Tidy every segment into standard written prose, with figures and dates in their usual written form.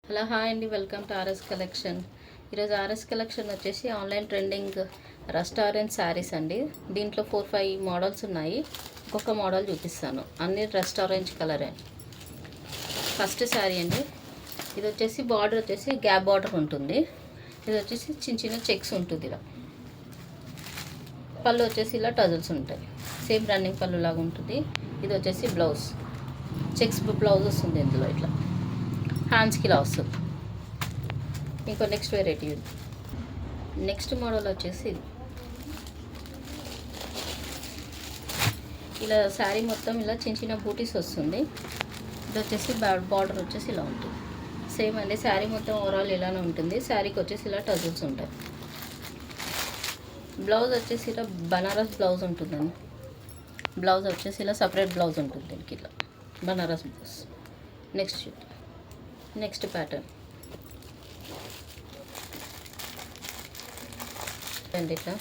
Hello hi అండి, welcome to RS collection. ఈరోజు RS collection వచ్చేసి ఆన్లైన్ ట్రెండింగ్ రెస్టారెంట్ శారీస్ అండి. దీంట్లో 4-5 మోడల్స్ ఉన్నాయి. ఒక్కొక్క మోడల్ చూపిస్తాను. అన్ని రెస్టారెంట్ కలరే. ఫస్ట్ శారీ అండి. ఇది వచ్చేసి బార్డర్ వచ్చేసి గ్యాప్ బార్డర్ ఉంటుంది. ఇది వచ్చేసి చిన్న చిన్న చెక్స్ ఉంటుంది. ఇలా పళ్ళు వచ్చేసి ఇలా టజల్స్ ఉంటాయి. సేమ్ రన్నింగ్ పళ్ళు లాగా ఉంటుంది. ఇది వచ్చేసి బ్లౌజ్, చెక్స్ బ్లౌజ్ వస్తుంది. ఇందులో ఇట్లా హ్యాండ్స్కి ఇలా వస్తుంది. ఇంకో నెక్స్ట్ వెరైటీ ఉంది. నెక్స్ట్ మోడల్ వచ్చేసి ఇలా శారీ మొత్తం ఇలా చిన్న చిన్న బూటీస్ వస్తుంది. ఇది వచ్చేసి బార్డర్ వచ్చేసి ఇలా ఉంటుంది. సేమ్ అండి, శారీ మొత్తం ఓవరాల్ ఇలానే ఉంటుంది. శారీకి వచ్చేసి ఇలా టజల్స్ ఉంటాయి. బ్లౌజ్ వచ్చేసి ఇలా బనారస్ బ్లౌజ్ ఉంటుందండి. బ్లౌజ్ వచ్చేసి ఇలా సపరేట్ బ్లౌజ్ ఉంటుంది. దీనికి ఇట్లా బనారస్ బ్లౌజ్. నెక్స్ట్ ప్యాటర్న్ అండి. ఇట్లా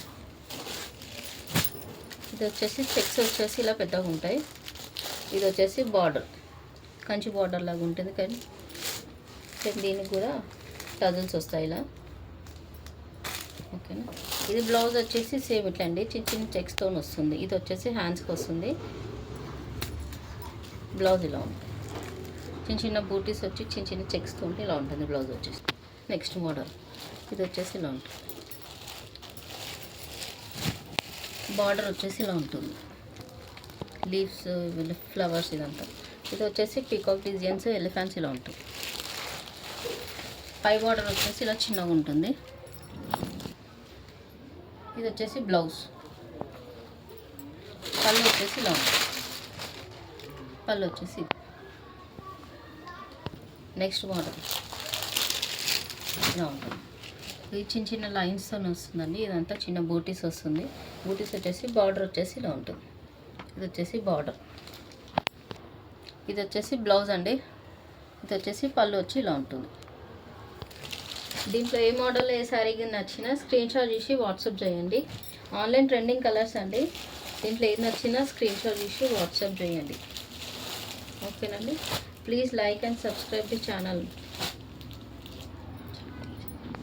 ఇది వచ్చేసి చెక్స్ వచ్చేసి ఇలా పెద్దగా ఉంటాయి. ఇది వచ్చేసి బార్డర్ కంచి బార్డర్ లాగా ఉంటుంది. కానీ దీనికి కూడా టజల్స్ వస్తాయి ఇలా. ఓకేనా. ఇది బ్లౌజ్ వచ్చేసి సేమ్ ఇట్లా అండి, చిన్న చిన్న చెక్స్తో వస్తుంది. ఇది వచ్చేసి హ్యాండ్స్కి వస్తుంది. బ్లౌజ్ ఇలా ఉంటుంది. చిన్న చిన్న బూటీస్ వచ్చి చిన్న చిన్న చెక్స్తో ఉంటే ఇలా ఉంటుంది బ్లౌజ్ వచ్చేసి. నెక్స్ట్ మోడల్ ఇది వచ్చేసి ఇలా ఉంటుంది. బార్డర్ వచ్చేసి ఇలా ఉంటుంది. లీవ్స్, ఫ్లవర్స్ ఇదంతా. ఇది వచ్చేసి పీకాక్ డిజైన్స్, ఎలిఫెంట్స్ ఇలా ఉంటుంది. పై బార్డర్ వచ్చేసి ఇలా చిన్నగా ఉంటుంది. ఇది వచ్చేసి బ్లౌజ్. పళ్ళు వచ్చేసి ఇలా ఉంటుంది. పళ్ళు వచ్చేసి నెక్స్ట్ మోడల్ ఇలా ఉంటుంది. ఇది చిన్న చిన్న లైన్స్తో వస్తుందండి. ఇదంతా చిన్న బూటీస్ వస్తుంది. బూటీస్ వచ్చేసి బార్డర్ వచ్చేసి ఇలా ఉంటుంది. ఇది వచ్చేసి బార్డర్. ఇది వచ్చేసి బ్లౌజ్ అండి. ఇది వచ్చేసి పళ్ళు వచ్చి ఇలా ఉంటుంది. దీంట్లో ఏ మోడల్ ఏ శారీకి నచ్చినా స్క్రీన్ షాట్ చేసి వాట్సాప్ చేయండి. ఆన్లైన్ ట్రెండింగ్ కలర్స్ అండి. దీంట్లో ఏది నచ్చినా స్క్రీన్ షాట్ చేసి వాట్సాప్ చేయండి. ఓకేనండి. Please like and subscribe the channel.